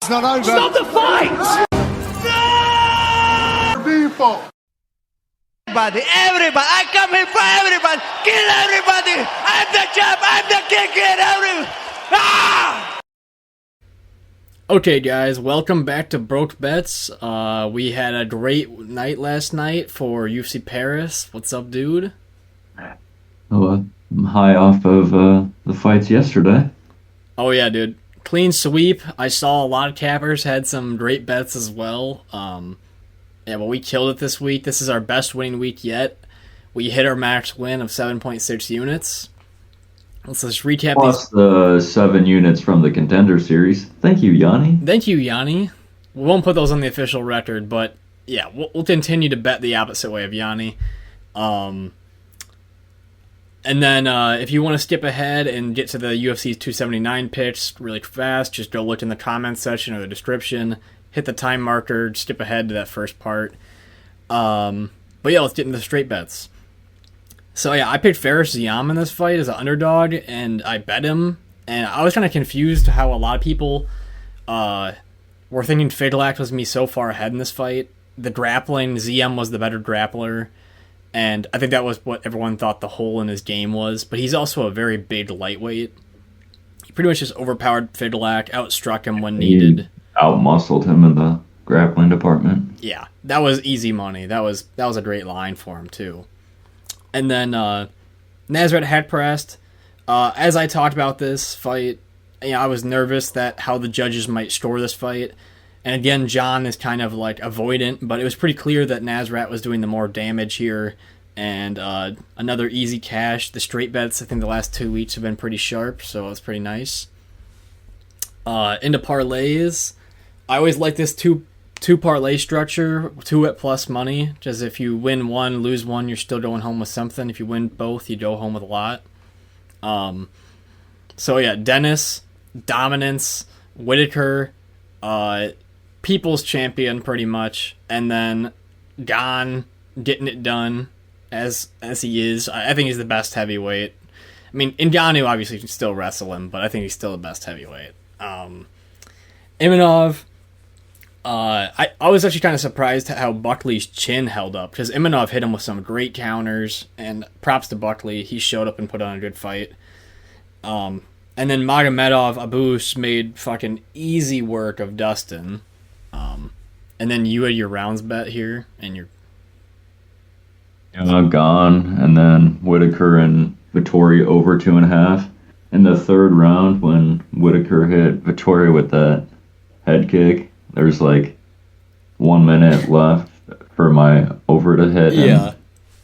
fight's not over. Stop the fight! People. Everybody, I come here for everybody. Kill everybody. I'm the champ. I'm the king. Kill everybody. Ah! Okay, guys, welcome back to Broke Bets. We had a great night last night for UFC Paris. What's up, dude? Oh, I'm high off of the fights yesterday. Oh, yeah, dude. Clean sweep. I saw a lot of cappers had some great bets as well. Yeah, well, we killed it this week. This is our best winning week yet. We hit our max win of 7.6 units. Let's just recap Plus the 7 units from the Contender Series. Thank you, Yanni. Thank you, Yanni. We won't put those on the official record, but yeah, we'll continue to bet the opposite way of Yanni. And then if you want to skip ahead and get to the UFC 279 picks really fast, just go look in the comments section or the description. Hit the time marker, skip ahead to that first part. But yeah, let's get into the straight bets. So yeah, I picked Fares Ziam in this fight as an underdog, and I bet him. And I was kind of confused how a lot of people were thinking Fedolak was going to be so far ahead in this fight. The grappling, Ziam was the better grappler, and I think that was what everyone thought the hole in his game was. But he's also a very big lightweight. He pretty much just overpowered Fedolak, outstruck him when needed. Outmuscled him in the grappling department. Yeah, that was easy money. That was a great line for him too. And then Nasrat had pressed. As I talked about this fight, I was nervous that how the judges might score this fight. And again, John is kind of like avoidant, but it was pretty clear that Nasrat was doing the more damage here. And another easy cash. The straight bets, I think the last 2 weeks have been pretty sharp, so it was pretty nice. Into parlays. I always like this two parlay structure, 2 at plus money. Just if you win one, lose one, you're still going home with something. If you win both, you go home with a lot. So yeah, Denis, dominance, Whitaker, people's champion pretty much, and then Gane getting it done as he is. I think he's the best heavyweight. I mean, Ngannou obviously can still wrestle him, but I think he's still the best heavyweight. Imanov. I was actually kind of surprised how Buckley's chin held up, because Imanov hit him with some great counters, and props to Buckley. He showed up and put on a good fight. And then Magomedov, Abus made fucking easy work of Dustin. And then you had your rounds bet here, and you're... Gone, and then Whitaker and Vettori over 2.5. In the third round, when Whitaker hit Vettori with that head kick, there's like 1 minute left for my over to hit. Yeah.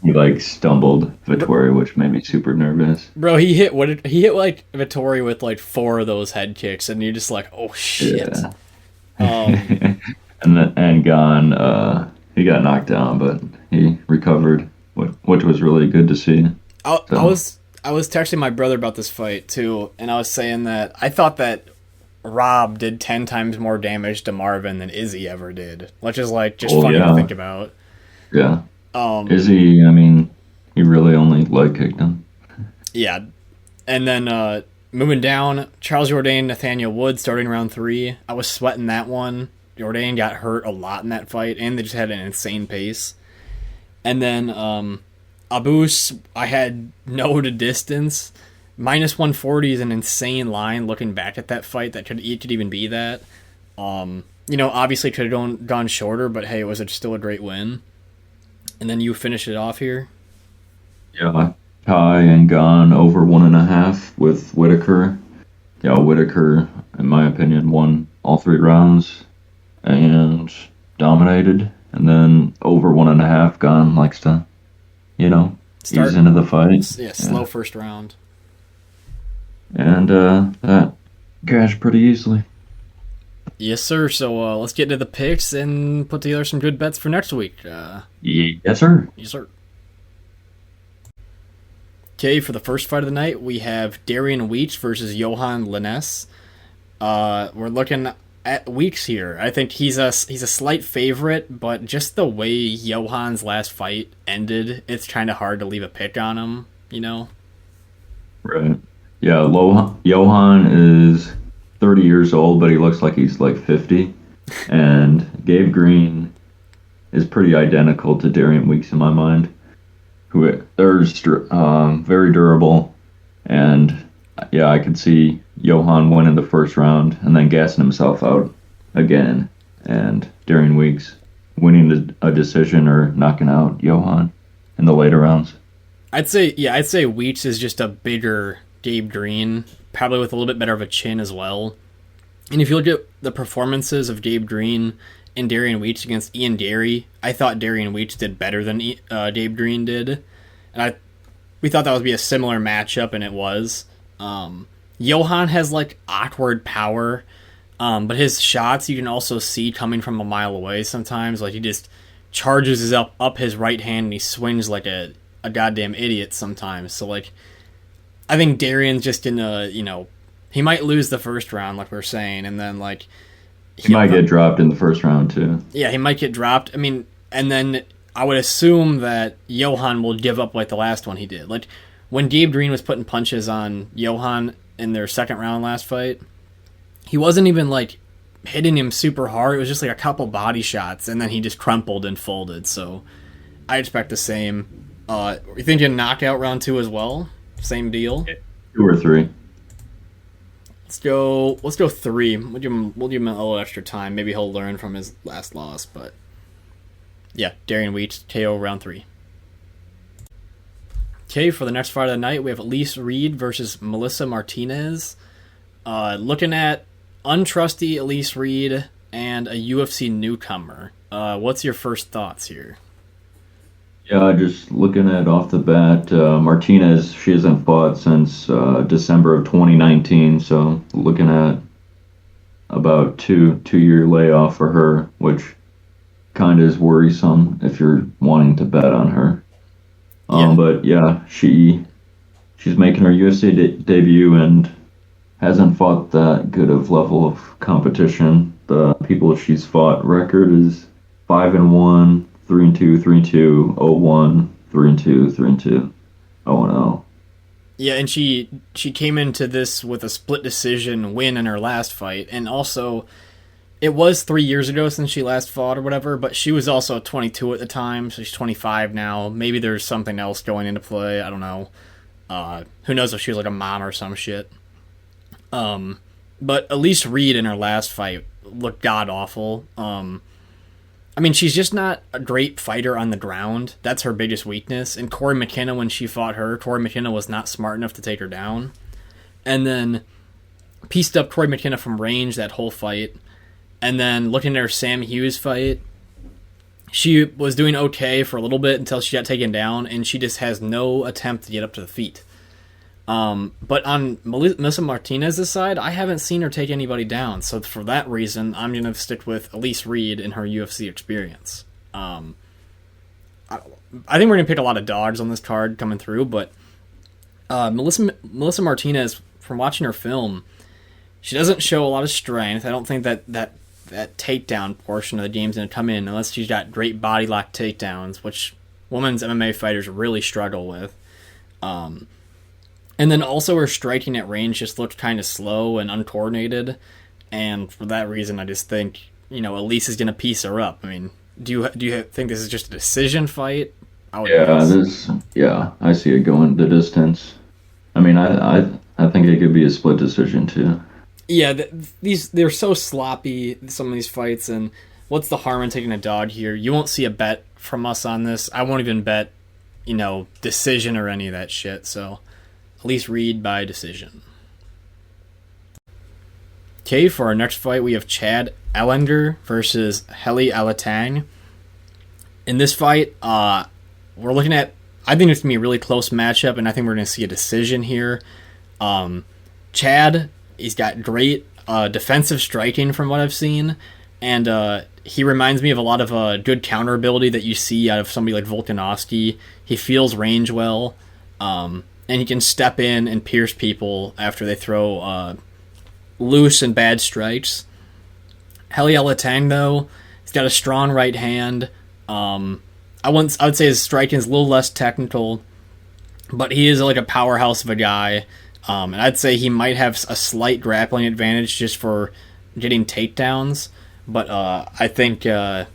He like stumbled Vettori, which made me super nervous. Bro, he hit like Vettori with like 4 of those head kicks, and you're just like, oh shit. Yeah. and Gone, he got knocked down, but he recovered, which was really good to see. I was texting my brother about this fight too, and I was saying that I thought that Rob did 10 times more damage to Marvin than Izzy ever did. Which is like just funny to think about. Yeah. Izzy, I mean, he really only leg kicked him. Yeah. And then moving down, Charles Jourdain, Nathaniel Wood starting round 3. I was sweating that one. Jourdain got hurt a lot in that fight, and they just had an insane pace. And then Abus, I had no to distance. Minus 140 is an insane line looking back at that fight. It could even be that. Obviously could have gone shorter, but hey, it was still a great win. And then you finish it off here. Yeah, Kai and Gone over 1.5 with Whitaker. Yeah, Whitaker, in my opinion, won all 3 rounds and dominated. And then over 1.5, Gone likes to, ease into the fight. Yeah, slow first round. And that cashed pretty easily. Yes, sir. So let's get into the picks and put together some good bets for next week. Yes, sir. Yes, sir. Okay, for the first fight of the night, we have Darian Weeks versus Yohan Lainesse. We're looking at Weeks here. I think he's a slight favorite, but just the way Yohan's last fight ended, it's kind of hard to leave a pick on him, Right. Yeah, Yohan is 30 years old, but he looks like he's like 50. And Gabe Green is pretty identical to Darian Weeks in my mind. They're very durable, and yeah, I could see Yohan winning the first round and then gassing himself out again, and Darian Weeks winning a decision or knocking out Yohan in the later rounds. I'd say Weeks is just a bigger Gabe Green, probably with a little bit better of a chin as well. And if you look at the performances of Gabe Green and Darian Weeks against Ian Derry, I thought Darian Weeks did better than Gabe Green did. And we thought that would be a similar matchup, and it was. Yohan has, like, awkward power, but his shots you can also see coming from a mile away sometimes. Like, he just charges up his right hand, and he swings like a goddamn idiot sometimes. So, like, I think Darian's just in a, he might lose the first round, like we we're saying, and then, like... He might get dropped in the first round, too. Yeah, he might get dropped. I mean, and then I would assume that Yohan will give up like the last one he did. Like, when Gabe Green was putting punches on Yohan in their second round last fight, he wasn't even, like, hitting him super hard. It was just, like, a couple body shots, and then he just crumpled and folded. So, I expect the same. You thinking knockout round 2 as well? Same deal? 2 or 3. Let's go 3. We'll give him a little extra time. Maybe he'll learn from his last loss, but yeah, Darian Weeks, KO round 3. Okay, for the next fight of the night, we have Elise Reed versus Melissa Martinez. Looking at untrusty Elise Reed and a UFC newcomer. What's your first thoughts here? Yeah, just looking at off the bat, Martinez, she hasn't fought since December of 2019, so looking at about two-year layoff for her, which kind of is worrisome if you're wanting to bet on her. Yeah. But yeah, she's making her UFC debut and hasn't fought that good of level of competition. The people she's fought record is 5-1. 3-2, 3-2, 0-1, 3-2, 3-2, 0-0. Yeah, and she came into this with a split decision win in her last fight, and also it was 3 years ago since she last fought or whatever, but she was also 22 at the time, so she's 25 now. Maybe there's something else going into play. I don't know. Who knows if she was like a mom or some shit. But Elise Reed in her last fight looked god awful. I mean, she's just not a great fighter on the ground. That's her biggest weakness. And Corey McKenna, when she fought her, Corey McKenna was not smart enough to take her down. And then pieced up Corey McKenna from range that whole fight. And then looking at her Sam Hughes fight, she was doing okay for a little bit until she got taken down, and she just has no attempt to get up to the feet. But on Melissa Martinez's side, I haven't seen her take anybody down. So for that reason, I'm going to stick with Elise Reed and her UFC experience. I think we're going to pick a lot of dogs on this card coming through, but Melissa Martinez, from watching her film, she doesn't show a lot of strength. I don't think that takedown portion of the game's going to come in unless she's got great body lock takedowns, which women's MMA fighters really struggle with. And then also her striking at range just looked kind of slow and uncoordinated, and for that reason, I just think Elise is going to piece her up. I mean, do you think this is just a decision fight? I see it going the distance. I mean, I think it could be a split decision too. Yeah, they're so sloppy, some of these fights, and what's the harm in taking a dog here? You won't see a bet from us on this. I won't even bet, decision or any of that shit, so Elise Reed by decision. Okay, for our next fight, we have Chad Anheliger versus Heili Alateng. In this fight, we're looking at, I think it's going to be a really close matchup, and I think we're going to see a decision here. Chad, he's got great defensive striking from what I've seen, and he reminds me of a lot of good counter ability that you see out of somebody like Volkanovski. He feels range well, and he can step in and pierce people after they throw loose and bad strikes. Heili Alateng, though, he's got a strong right hand. I would say his striking is a little less technical, but he is like a powerhouse of a guy. And I'd say he might have a slight grappling advantage just for getting takedowns, but I think that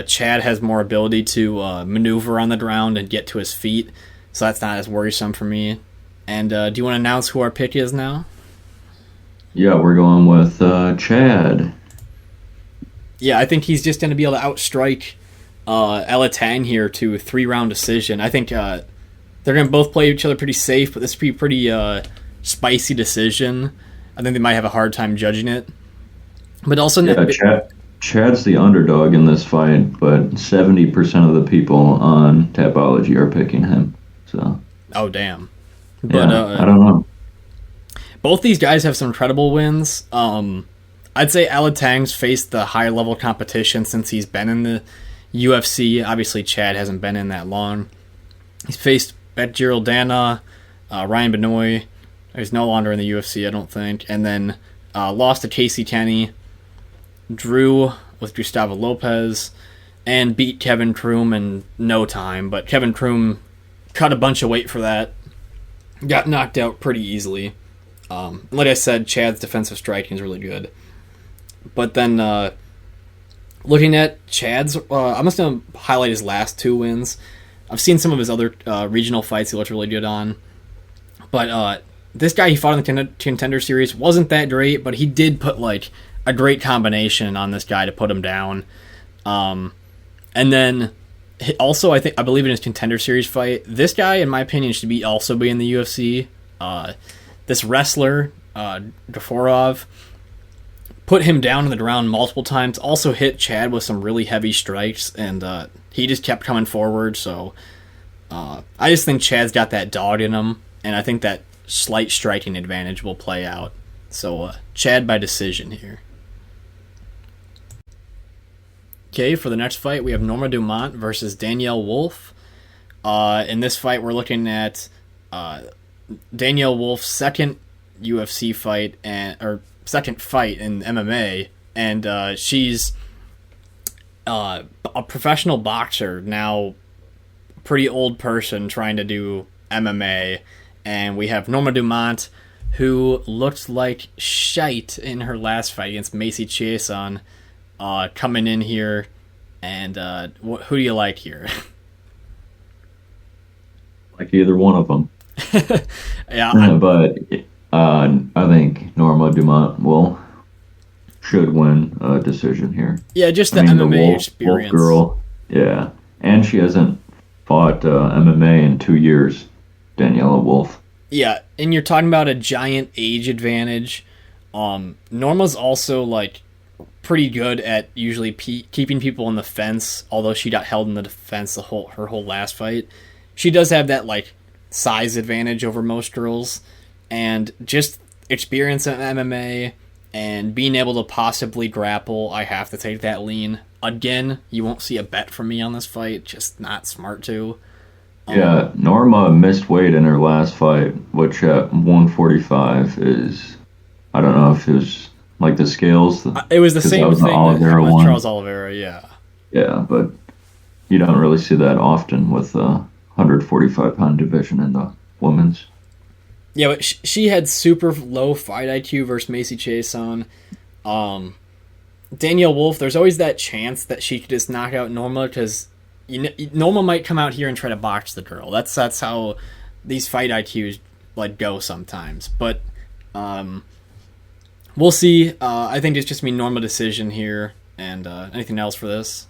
Chad has more ability to maneuver on the ground and get to his feet, so that's not as worrisome for me. And do you want to announce who our pick is now? Yeah, we're going with Chad. Yeah, I think he's just going to be able to outstrike Alateng here to a 3-round decision. I think they're going to both play each other pretty safe, but this would be a pretty spicy decision. I think they might have a hard time judging it. But also, Chad's the underdog in this fight, but 70% of the people on Tapology are picking him. So. Oh, damn. But I don't know. Both these guys have some incredible wins. I'd say Alateng's faced the higher level competition since he's been in the UFC. Obviously, Chad hasn't been in that long. He's faced Aldana, Ryan Benoit. He's no longer in the UFC, I don't think. And then lost to Casey Kenny, drew with Gustavo Lopez, and beat Kevin Kroom in no time. But Kevin Kroom cut a bunch of weight for that. Got knocked out pretty easily. Like I said, Chad's defensive striking is really good. But then looking at Chad's, I'm just going to highlight his last 2 wins. I've seen some of his other regional fights he looked really good on. But this guy he fought in the Contender Series wasn't that great, but he did put like a great combination on this guy to put him down. And then also, I believe in his Contender Series fight, this guy, in my opinion, should also be in the UFC. This wrestler, Gaforov, put him down on the ground multiple times, also hit Chad with some really heavy strikes, and he just kept coming forward, so I just think Chad's got that dog in him, and I think that slight striking advantage will play out. So Chad by decision here. Okay, for the next fight, we have Norma Dumont versus Danyelle Wolf. In this fight, we're looking at Danyelle Wolf's second UFC fight, or second fight in MMA, and she's a professional boxer, now pretty old person trying to do MMA, and we have Norma Dumont, who looked like shite in her last fight against Macy Chiasson, coming in here, and who do you like here? Like either one of them. Yeah, but I think Norma Dumont should win a decision here. Yeah, just the MMA experience. Wolf girl, yeah, and she hasn't fought MMA in 2 years. Danyelle Wolf. Yeah, and you're talking about a giant age advantage. Norma's also like pretty good at usually keeping people on the fence, although she got held in the defense her whole last fight. She does have that like size advantage over most girls, and just experience in MMA and being able to possibly grapple. I have to take that lean. Again, you won't see a bet from me on this fight, just not smart to. Yeah, Norma missed weight in her last fight, which at 145 is, I don't know if it was like the scales. It was the same thing with Charles one. Oliveira, yeah. Yeah, but you don't really see that often with the 145-pound division in the women's. Yeah, but she had super low fight IQ versus Macy Chiasson. Danyelle Wolf, there's always that chance that she could just knock out Norma, because Norma might come out here and try to box the girl. That's how these fight IQs like go sometimes. But we'll see. I think it's just me Norma decision here. And anything else for this?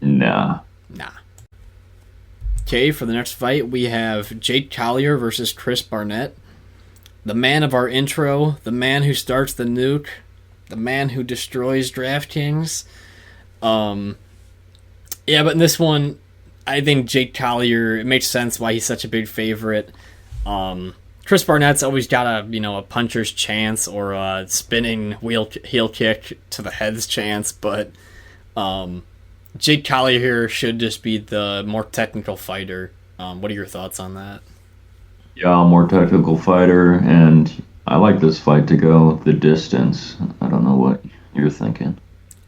Nah. Okay, for the next fight, we have Jake Collier versus Chris Barnett. The man of our intro, the man who starts the nuke, the man who destroys DraftKings. Yeah, but in this one, I think Jake Collier, it makes sense why he's such a big favorite. Chris Barnett's always got a puncher's chance or a spinning heel kick to the head's chance, but Jake Collier here should just be the more technical fighter. What are your thoughts on that? Yeah, more technical fighter, and I like this fight to go the distance. I don't know what you're thinking.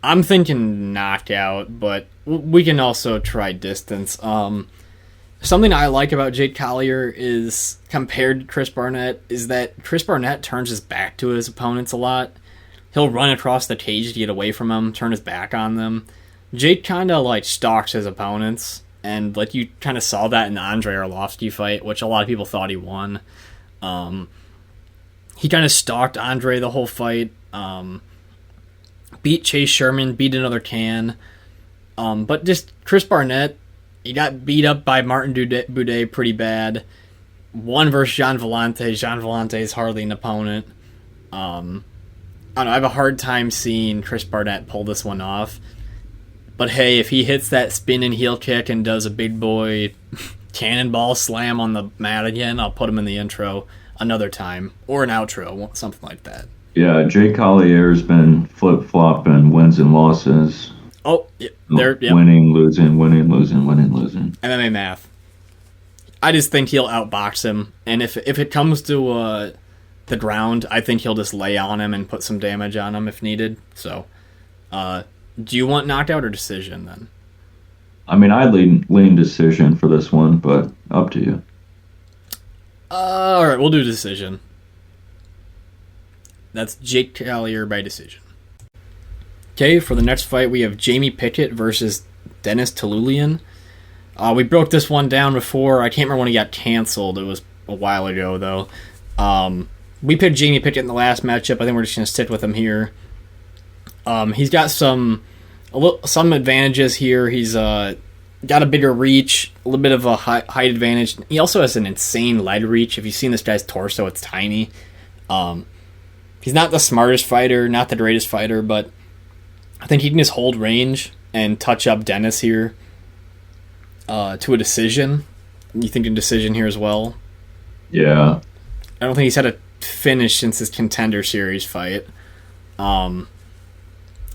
I'm thinking knockout, but we can also try distance. Something I like about Jake Collier is, compared to Chris Barnett, is that Chris Barnett turns his back to his opponents a lot. He'll run across the cage to get away from them, turn his back on them. Jake kind of, like, stalks his opponents, and, like, you kind of saw that in the Andre Arlovski fight, which a lot of people thought he won. He kind of stalked Andre the whole fight, beat Chase Sherman, beat another can, but just Chris Barnett, he got beat up by Martin Boudet pretty bad. Won versus Jean Vellante. Jean Vellante is hardly an opponent. I don't know, I have a hard time seeing Chris Barnett pull this one off. But hey, if he hits that spinning heel kick and does a big boy cannonball slam on the mat again, I'll put him in the intro another time. Or an outro, something like that. Yeah, Jake Collier's been flip-flopping wins and losses. Oh, yeah, yep. Winning, losing, winning, losing, winning, losing. MMA math. I just think he'll outbox him. And if it comes to the ground, I think he'll just lay on him and put some damage on him if needed. So, do you want knockout or decision then? I mean, I'd lean decision for this one, but up to you. All right, we'll do decision. That's Jake Collier by decision. Okay, for the next fight, we have Jamie Pickett versus Denis Tiuliulin. We broke this one down before. I can't remember when he got canceled. It was a while ago, though. We picked Jamie Pickett in the last matchup. I think we're just going to stick with him here. He's got some advantages here. He's got a bigger reach, a little bit of a height advantage. He also has an insane leg reach. If you've seen this guy's torso, it's tiny. He's not the smartest fighter, not the greatest fighter, but I think he can just hold range and touch up Denis here to a decision. You think a decision here as well? Yeah. I don't think he's had a finish since his Contender Series fight.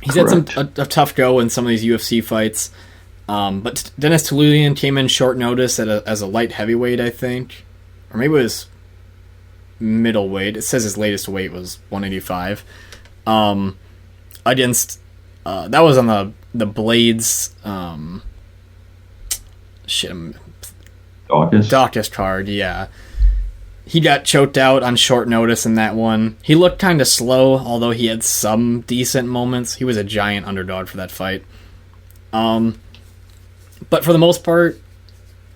He's Correct. had a tough go in some of these UFC fights. But Denis Tiuliulin came in short notice as a light heavyweight, I think. Or maybe it was middleweight. It says his latest weight was 185. Against... that was on the Blades... Dawkins card, yeah. He got choked out on short notice in that one. He looked kind of slow, although he had some decent moments. He was a giant underdog for that fight. But for the most part,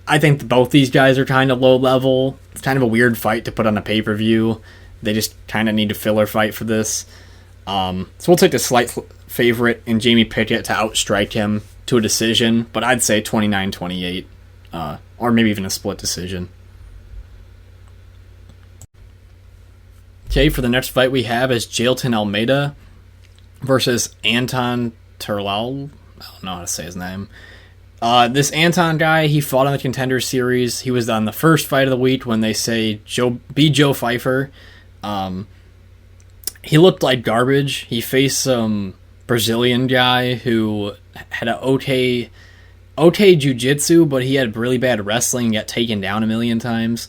I think both these guys are kind of low level. It's kind of a weird fight to put on a pay-per-view. They just kind of need a filler fight for this. So we'll take the slight favorite in Jamie Pickett to outstrike him to a decision, but I'd say 29-28, or maybe even a split decision. Okay, for the next fight we have is Jailton Almeida versus Anton Turkalj. I don't know how to say his name. This Anton guy, he fought on the Contender Series. He was on the first fight of the week when they say be Joe Pfeiffer. He looked like garbage. He faced some Brazilian guy who had an okay jiu-jitsu, but he had really bad wrestling and got taken down a million times.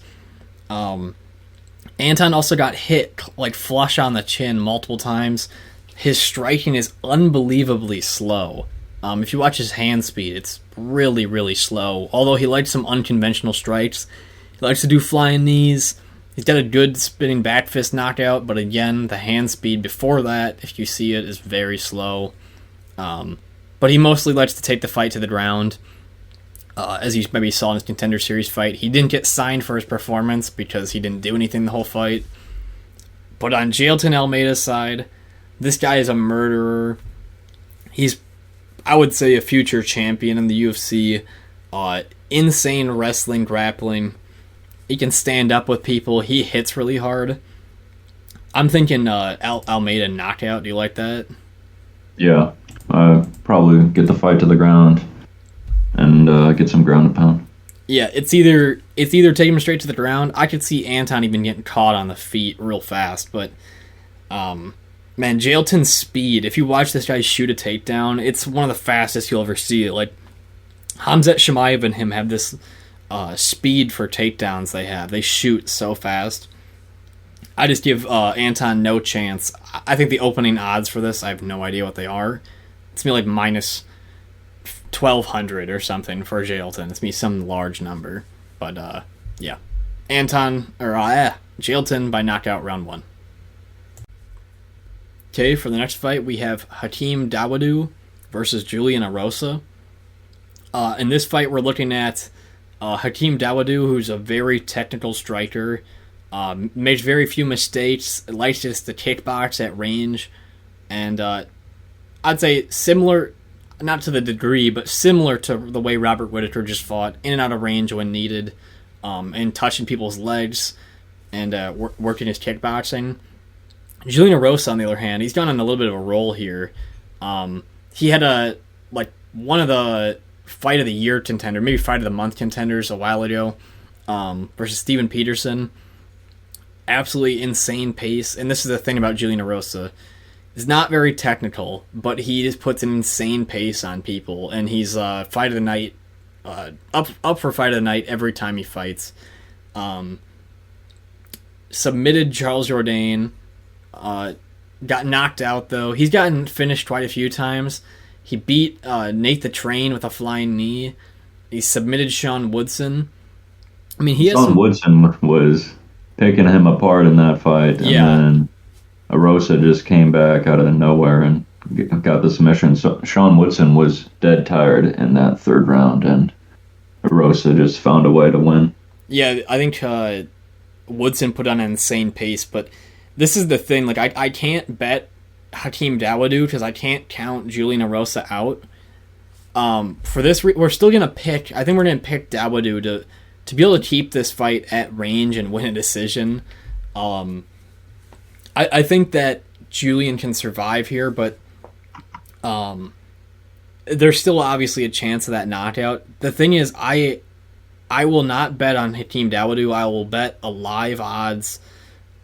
Anton also got hit like flush on the chin multiple times. His striking is unbelievably slow. If you watch his hand speed, it's really, really slow. Although he likes some unconventional strikes. He likes to do flying knees. He's got a good spinning back fist knockout, but again, the hand speed before that, if you see it, is very slow. But he mostly likes to take the fight to the ground. As you maybe saw in his Contender Series fight, he didn't get signed for his performance because he didn't do anything the whole fight. But on Jailton Almeida's side, this guy is a murderer. He's, I would say, a future champion in the UFC. Insane wrestling, grappling. He can stand up with people. He hits really hard. I'm thinking Almeida knockout. Do you like that? Yeah. Probably get the fight to the ground and get some ground and pound. Yeah, it's either take him straight to the ground. I could see Anton even getting caught on the feet real fast, but man, Jailton's speed, if you watch this guy shoot a takedown, it's one of the fastest you'll ever see. Like, Khamzat Chimaev and him have this speed for takedowns they shoot so fast. I just give Anton no chance. I think the opening odds for this, I have no idea what they are. It's going to be like minus 1,200 or something for Jailton. It's going to be some large number. But yeah, Jailton by knockout round 1. Okay, for the next fight we have Hakeem Dawodu versus Julian Erosa. In this fight we're looking at Hakeem Dawodu, who's a very technical striker, makes very few mistakes, likes just to kickbox at range, and I'd say similar, not to the degree, but similar to the way Robert Whittaker just fought, in and out of range when needed, and touching people's legs and working his kickboxing. Julian Erosa, on the other hand, he's gone on a little bit of a roll here. He had one of the fight of the year contender, maybe fight of the month contenders a while ago, versus Steven Peterson. Absolutely insane pace, and this is the thing about Julian Erosa. He's not very technical, but he just puts an insane pace on people, and he's fight of the night, up for fight of the night every time he fights. Submitted Charles Jourdain. Got knocked out, though. He's gotten finished quite a few times. He beat Nate the Train with a flying knee. He submitted Sean Woodson. I mean, Woodson was picking him apart in that fight, and then Erosa just came back out of nowhere and got the submission. So Sean Woodson was dead tired in that third round, and Erosa just found a way to win. Yeah, I think Woodson put on an insane pace, but this is the thing. Like, I can't bet Hakeem Dawodu because I can't count Julian Erosa out. For this, we're still gonna pick. I think we're gonna pick Dawodu to be able to keep this fight at range and win a decision. I think that Julian can survive here, but there's still obviously a chance of that knockout. The thing is, I will not bet on Hakeem Dawodu. I will bet a live odds,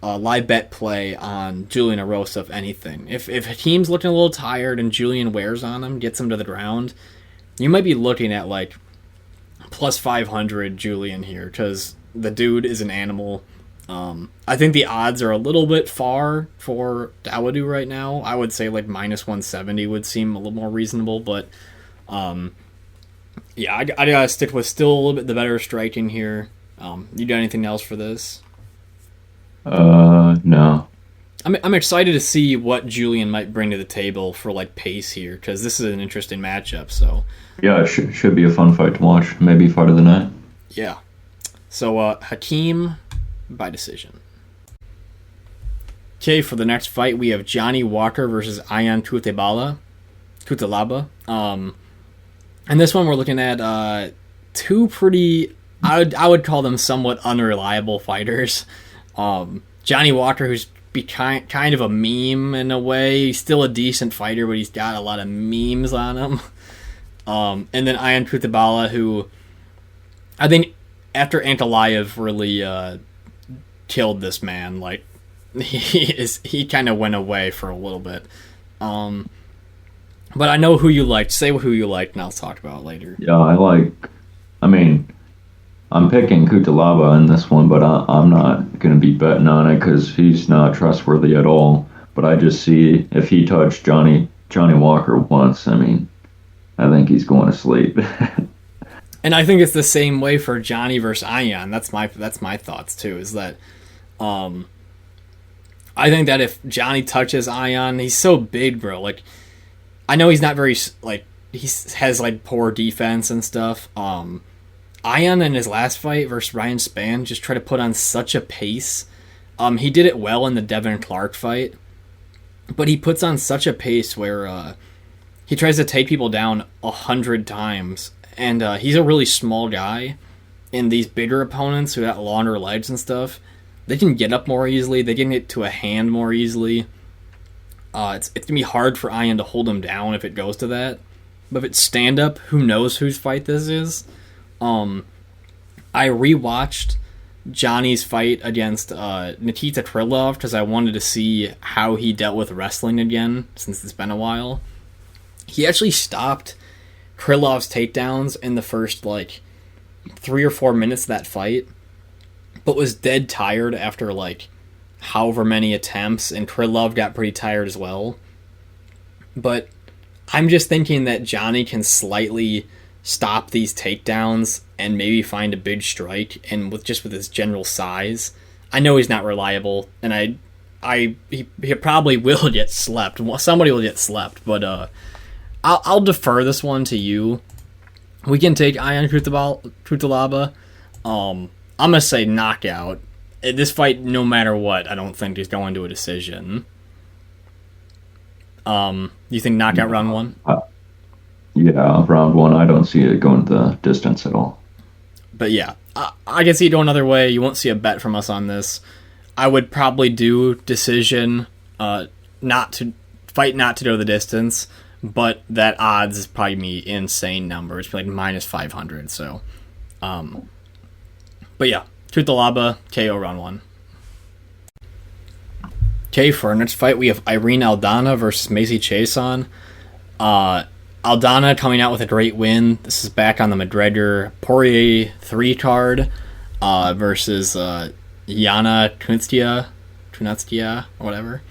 live bet play on Julian Erosa, if anything. If Hakeem's looking a little tired and Julian wears on him, gets him to the ground, you might be looking at like plus 500 Julian here, because the dude is an animal. I think the odds are a little bit far for Dawodu right now. I would say like minus 170 would seem a little more reasonable, but yeah, I gotta stick with still a little bit the better striking here. You got anything else for this? No. I'm excited to see what Julian might bring to the table for like pace here, because this is an interesting matchup. So yeah, it should be a fun fight to watch. Maybe fight of the night. Yeah. So Hakeem by decision. Okay, for the next fight we have Johnny Walker versus Ion Cutelaba. And this one we're looking at two pretty, I would call them somewhat unreliable fighters. Johnny Walker, who's kind of a meme in a way. He's still a decent fighter, but he's got a lot of memes on him. And then Ion Cutelaba, who I think after Anheliger really killed this man, like he kind of went away for a little bit. But I know who you liked. Say who you liked, and I'll talk about it later. Yeah, I'm picking Cutelaba in this one, but I'm not going to be betting on it because he's not trustworthy at all. But I just see if he touched Johnny Walker once, I think he's going to sleep. And I think it's the same way for Johnny versus Ion. That's my thoughts too. Is that I think that if Johnny touches Ion, he's so big, bro. Like, I know he's not very like he has like poor defense and stuff. Ion in his last fight versus Ryan Spann just tried to put on such a pace. He did it well in the Devin Clark fight, but he puts on such a pace where he tries to take people down 100 times, and he's a really small guy. And these bigger opponents who got longer legs and stuff, they can get up more easily. They can get to a hand more easily. It's gonna be hard for Ion to hold him down if it goes to that. But if it's stand up, who knows whose fight this is? I rewatched Johnny's fight against Nikita Krylov because I wanted to see how he dealt with wrestling again since it's been a while. He actually stopped Krylov's takedowns in the first 3 or 4 minutes of that fight, but was dead tired after however many attempts, and Krylov got pretty tired as well. But I'm just thinking that Johnny can slightly stop these takedowns and maybe find a big strike, and with his general size, I know he's not reliable, and he probably will get slept. Somebody will get slept, but I'll defer this one to you. We can take Ion Cutelaba. I'm gonna say knockout. This fight, no matter what, I don't think is going to a decision. You think knockout round one? Yeah, round one. I don't see it going the distance at all. But yeah, I can see it going another way. You won't see a bet from us on this. I would probably do decision, not to go the distance, but that odds is probably me insane numbers, like minus 500. So, but yeah, Cutelaba, KO round one. Okay, for our next fight, we have Irene Aldana versus Macy Chiasson. Aldana coming out with a great win. This is back on the McGregor Poirier 3 card versus Yana Kunitskia, or whatever.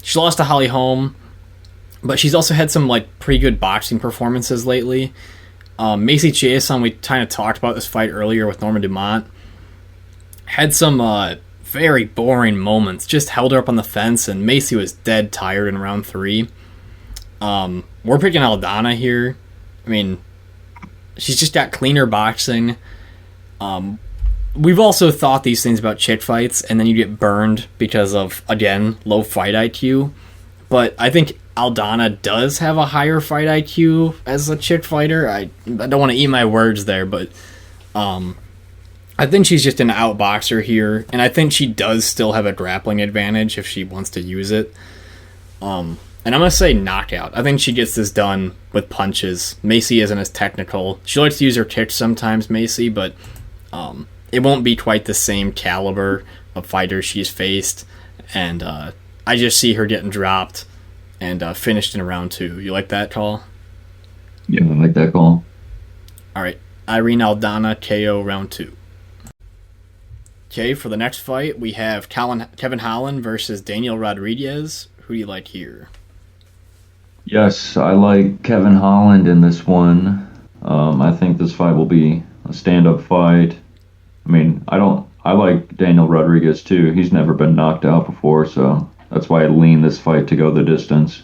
She lost to Holly Holm, but she's also had some like pretty good boxing performances lately. Macy Chiasson, we kind of talked about this fight earlier with Norma Dumont, had some very boring moments, just held her up on the fence, and Macy was dead tired in round 3. We're picking Aldana here. I mean, she's just got cleaner boxing. We've also thought these things about chick fights, and then you get burned because of, again, low fight IQ. But I think Aldana does have a higher fight IQ as a chick fighter. I don't want to eat my words there, but I think she's just an outboxer here, and I think she does still have a grappling advantage if she wants to use it. And I'm going to say knockout. I think she gets this done with punches. Macy isn't as technical. She likes to use her kicks sometimes, Macy, but it won't be quite the same caliber of fighter she's faced. And I just see her getting dropped and finished in round 2. You like that call? Yeah, I like that call. All right. Irene Aldana, KO round 2. Okay, for the next fight, we have Kevin Holland versus Daniel Rodriguez. Who do you like here? Yes, I like Kevin Holland in this one. I think this fight will be a stand-up fight. I mean, I like Daniel Rodriguez too. He's never been knocked out before, so that's why I lean this fight to go the distance.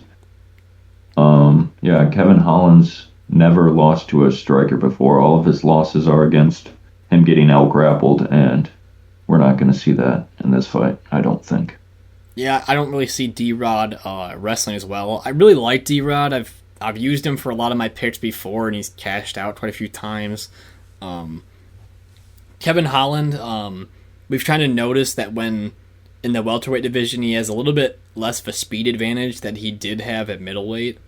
Yeah, Kevin Holland's never lost to a striker before. All of his losses are against him getting out-grappled, and we're not going to see that in this fight, I don't think. Yeah, I don't really see D-Rod wrestling as well. I really like D-Rod. I've used him for a lot of my picks before, and he's cashed out quite a few times. Kevin Holland, we've kind of noticed that when in the welterweight division, he has a little bit less of a speed advantage than he did have at middleweight.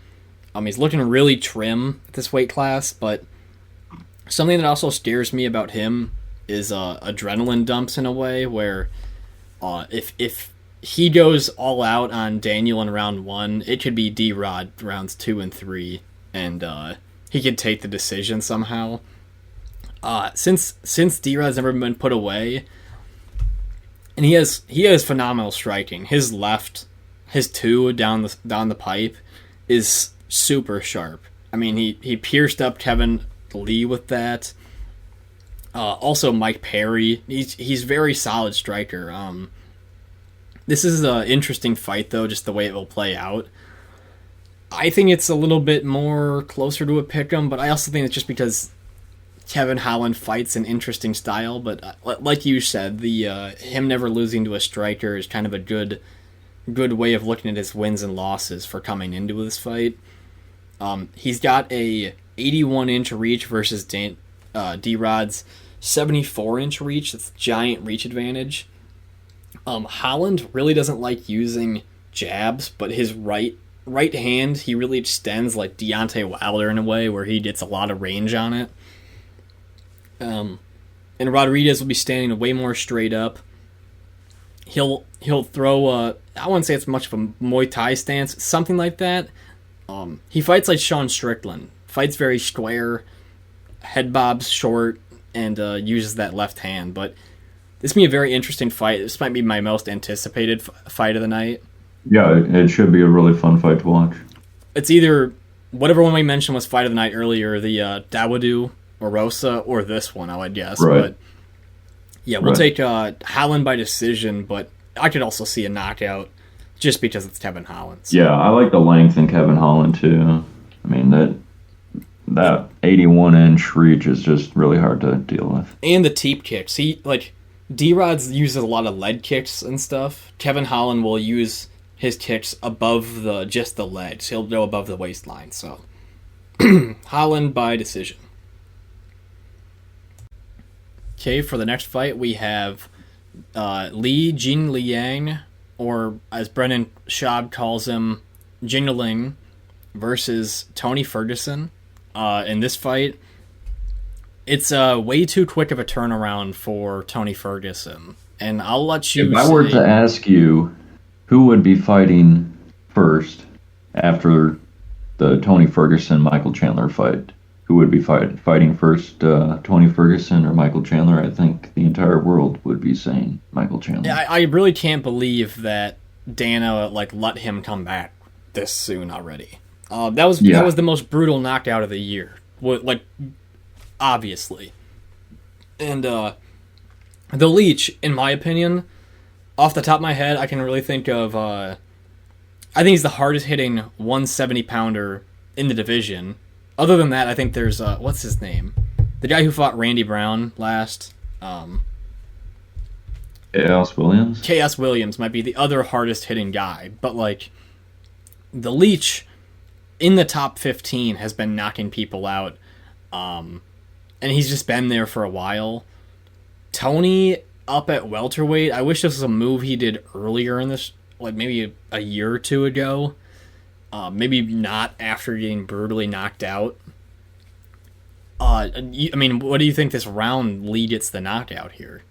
He's looking really trim at this weight class, but something that also scares me about him is adrenaline dumps in a way where if he goes all out on Daniel in round 1, it could be D-Rod rounds 2 and 3, and he could take the decision somehow. Since D-Rod's never been put away, and he has phenomenal striking. His left, his 2 down the pipe is super sharp. I mean, he pierced up Kevin Lee with that. Also Mike Perry, he's very solid striker. This is an interesting fight, though, just the way it will play out. I think it's a little bit more closer to a pick'em, but I also think it's just because Kevin Holland fights an interesting style. But like you said, the him never losing to a striker is kind of a good way of looking at his wins and losses for coming into this fight. He's got a 81-inch reach versus D-Rod's 74-inch reach. That's giant reach advantage. Holland really doesn't like using jabs, but his right hand, he really extends like Deontay Wilder in a way where he gets a lot of range on it. And Rodriguez will be standing way more straight up. He'll throw I wouldn't say it's much of a Muay Thai stance, something like that. He fights like Sean Strickland. Fights very square, head bobs short, and uses that left hand. But this will be a very interesting fight. This might be my most anticipated fight of the night. Yeah, it should be a really fun fight to watch. It's either whatever one we mentioned was fight of the night earlier, the Dawodu, Erosa, or this one, I would guess. Right. But yeah, we'll take Holland by decision, but I could also see a knockout just because it's Kevin Holland. Yeah, I like the length in Kevin Holland too. I mean, that 81-inch reach is just really hard to deal with. And the teep kicks. D-Rod's uses a lot of lead kicks and stuff. Kevin Holland will use his kicks above just the legs. He'll go above the waistline. So Holland by decision. Okay, for the next fight we have Li Jingliang, or as Brennan Schaub calls him, Jingling, versus Tony Ferguson. In this fight, it's way too quick of a turnaround for Tony Ferguson. And I'll let you If I were to ask you who would be fighting first after the Tony Ferguson-Michael Chandler fight, who would be fighting first, Tony Ferguson or Michael Chandler? I think the entire world would be saying Michael Chandler. Yeah, I really can't believe that Dana let him come back this soon already. That was the most brutal knockout of the year, obviously. And the Leech, in my opinion, off the top of my head, I can really think of. I think he's the hardest hitting 170 pounder in the division. Other than that, I think there's what's his name, the guy who fought Randy Brown last. Chaos Williams. Chaos Williams might be the other hardest hitting guy, but the Leech in the top 15 has been knocking people out, and he's just been there for a while. Tony up at welterweight, I wish this was a move he did earlier in this, maybe a year or two ago. Maybe not after getting brutally knocked out. What do you think this round Lee gets the knockout here?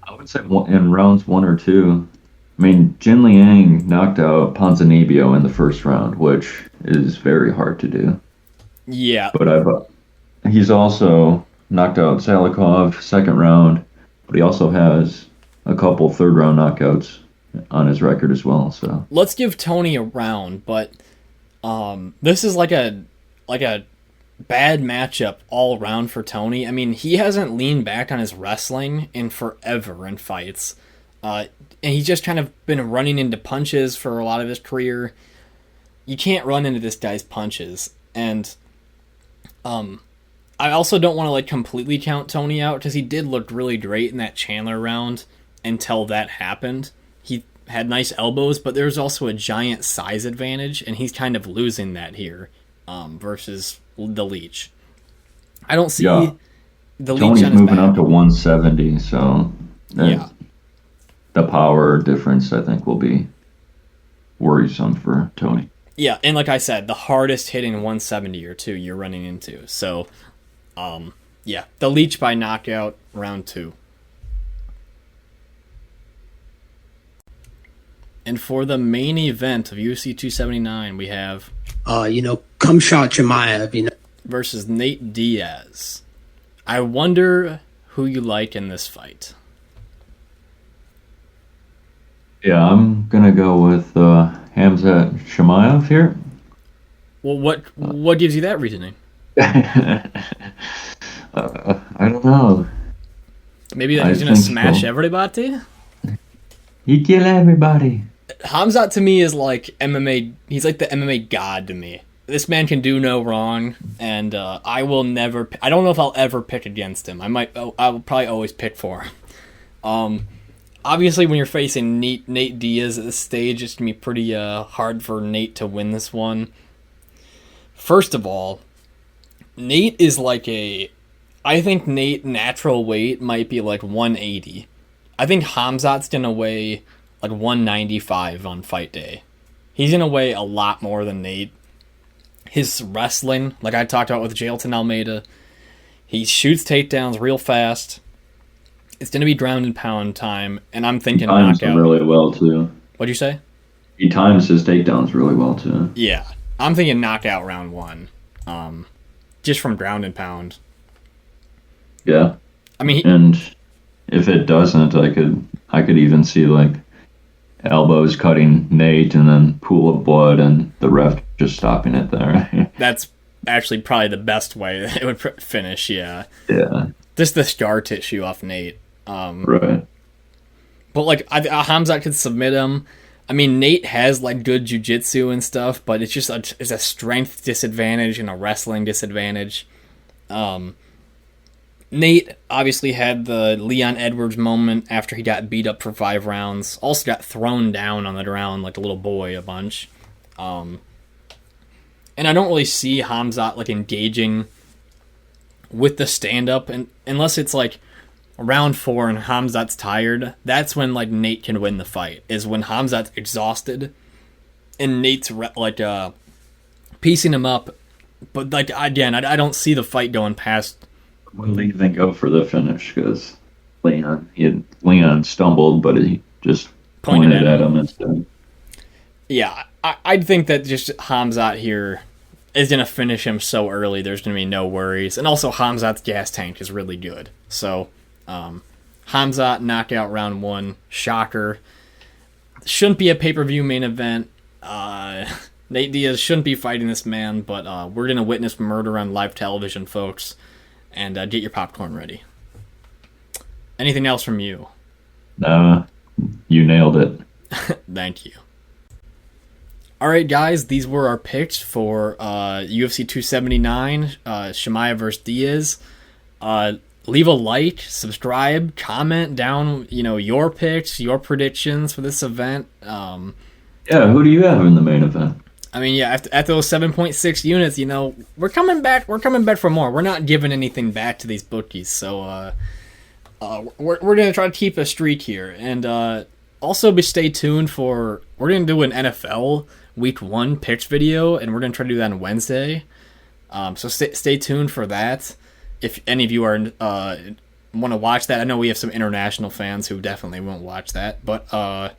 I would say in rounds 1 or 2. I mean, Jin Liang knocked out Ponzinibbio in the first round, which is very hard to do. Yeah. But he's also knocked out Salikov second round, but he also has a couple third round knockouts on his record as well. So let's give Tony a round, but this is like a bad matchup all around for Tony. I mean, he hasn't leaned back on his wrestling in forever in fights. And he's just kind of been running into punches for a lot of his career. You can't run into this guy's punches. And I also don't want to completely count Tony out, because he did look really great in that Chandler round until that happened. He had nice elbows, but there's also a giant size advantage, and he's kind of losing that here versus the Leech. I don't see the Leech Tony's on his moving back. up to 170, so Yeah. The power difference, I think, will be worrisome for Tony. Yeah, and like I said, the hardest hitting 170 or 2 you're running into. So, the Leech by knockout, round 2. And for the main event of UFC 279, we have Khamzat Chimaev, versus Nate Diaz. I wonder who you like in this fight. Yeah, I'm gonna go with Khamzat Chimaev here. Well, what gives you that reasoning? I don't know. Maybe that he's gonna smash everybody? He kill everybody. Khamzat to me is like MMA. He's like the MMA god to me. This man can do no wrong, and I will never. I don't know if I'll ever pick against him. I will probably always pick for him. Obviously, when you're facing Nate Diaz at this stage, it's gonna be pretty hard for Nate to win this one. First of all, Nate is I think Nate natural weight might be 180. I think Khamzat's gonna weigh 195 on fight day. He's gonna weigh a lot more than Nate. His wrestling, like I talked about with Jailton Almeida, he shoots takedowns real fast. It's gonna be ground and pound time, and I'm thinking knockout. He times them really well too. What'd you say? He times his takedowns really well too. Yeah, I'm thinking knockout round 1, just from ground and pound. Yeah, I mean, and if it doesn't, I could even see elbows cutting Nate and then pool of blood and the ref just stopping it there. That's actually probably the best way it would finish, yeah. Yeah. Just the scar tissue off Nate. Right. But, like, Khamzat could submit him. I mean, Nate has, like, good jiu-jitsu and stuff, but it's just it's a strength disadvantage and a wrestling disadvantage. Nate obviously had the Leon Edwards moment after he got beat up for 5 rounds. Also got thrown down on the ground like a little boy a bunch. And I don't really see Khamzat, like, engaging with the stand-up, and unless it's, like, round 4 and Khamzat's tired. That's when, like, Nate can win the fight, is when Khamzat's exhausted and Nate's, like, piecing him up. But, like, again, I don't see the fight going past. What do you think go for the finish? Because Leon stumbled, but he just pointed at him instead. Yeah, I'd think that just Khamzat here is going to finish him so early, there's going to be no worries. And also, Khamzat's gas tank is really good. So, Khamzat knockout round 1. Shocker. Shouldn't be a pay-per-view main event. Nate Diaz shouldn't be fighting this man, but we're going to witness murder on live television, folks. And get your popcorn ready. Anything else from you? You nailed it. Thank you. All right, guys, these were our picks for UFC 279, Chimaev versus Diaz. Leave a like, subscribe, comment down, your picks, your predictions for this event. Yeah, who do you have in the main event? I mean, yeah, after those 7.6 units, we're coming back. We're coming back for more. We're not giving anything back to these bookies, so we're gonna try to keep a streak here, and also stay tuned for. We're gonna do an NFL Week 1 picks video, and we're gonna try to do that on Wednesday. So stay tuned for that. If any of you are want to watch that, I know we have some international fans who definitely won't watch that, but.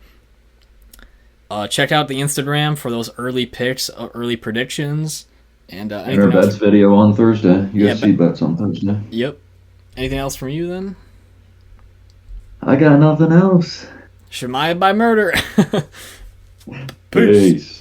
Check out the Instagram for those early picks, early predictions, and anything else? Bets video on Thursday. UFC bets on Thursday. Yep. Anything else from you then? I got nothing else. Chimaev by murder. Peace.